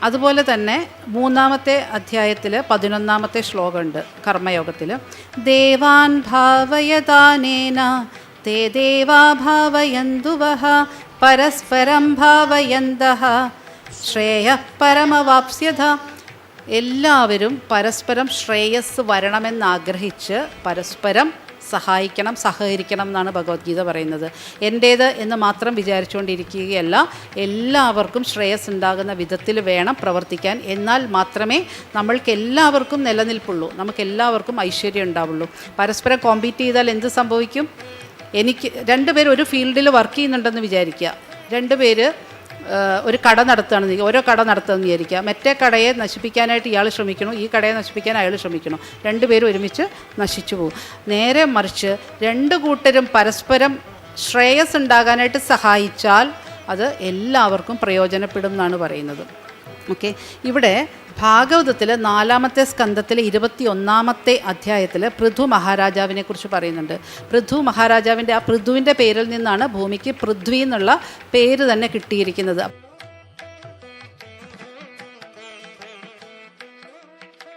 അതുപോലെ തന്നെ 3-ാമത്തെ അധ്യായത്തിൽ 11-ാമത്തെ ശ്ലോകമുണ്ട് കർമ്മയോഗത്തിൽ. ദേവാൻ ഭാവയതാനേന തേ ദേവാ ഭാവയന്തുവഃ പരസ്പരം ഭാവയന്തഃ ശ്രേയഃ പരമവാപ്സ്യത. എല്ലാവരും പരസ്പരം ശ്രേയസ് വരണമെന്നാഗ്രഹിച്ച് പരസ്പരം സഹായിക്കണം, സഹകരിക്കണം എന്നാണ് ഭഗവത്ഗീത പറയുന്നത്. എൻ്റേത് എന്ന് മാത്രം വിചാരിച്ചുകൊണ്ടിരിക്കുകയല്ല, എല്ലാവർക്കും ശ്രേയസ് ഉണ്ടാകുന്ന വിധത്തിൽ വേണം പ്രവർത്തിക്കാൻ. എന്നാൽ മാത്രമേ നമ്മൾക്ക് എല്ലാവർക്കും നിലനിൽപ്പുള്ളൂ, നമുക്ക് എല്ലാവർക്കും ഐശ്വര്യം ഉണ്ടാവുള്ളൂ. പരസ്പരം കോമ്പീറ്റ് ചെയ്താൽ എന്ത് സംഭവിക്കും? എനിക്ക് 2 പേര് ഒരു ഫീൽഡിൽ വർക്ക് ചെയ്യുന്നുണ്ടെന്ന് വിചാരിക്കുക. 2 പേര് ഒരു കട നടത്തുകയാണെന്ന്, ഓരോ കട നടത്തുകയെന്ന് വിചാരിക്കുക. മറ്റേ കടയെ നശിപ്പിക്കാനായിട്ട് ഇയാൾ ശ്രമിക്കണം, ഈ കടയെ നശിപ്പിക്കാൻ അയാൾ ശ്രമിക്കണം. 2 പേരും ഒരുമിച്ച് നശിച്ചു പോകും. നേരെ മറിച്ച് 2 കൂട്ടരും പരസ്പരം ശ്രേയസ് ഉണ്ടാകാനായിട്ട് സഹായിച്ചാൽ അത് എല്ലാവർക്കും പ്രയോജനപ്പെടും എന്നാണ് പറയുന്നത്. ഓക്കെ, ഇവിടെ ഭാഗവതത്തിൽ 4-ാമത്തെ സ്കന്ധത്തിൽ 21-ാമത്തെ അധ്യായത്തിൽ പൃഥു മഹാരാജാവിനെ കുറിച്ച് പറയുന്നുണ്ട്. പൃഥു മഹാരാജാവിൻ്റെ ആ പൃഥുവിൻ്റെ പേരിൽ നിന്നാണ് ഭൂമിക്ക് പൃഥ്വി എന്നുള്ള പേര് തന്നെ കിട്ടിയിരിക്കുന്നത്.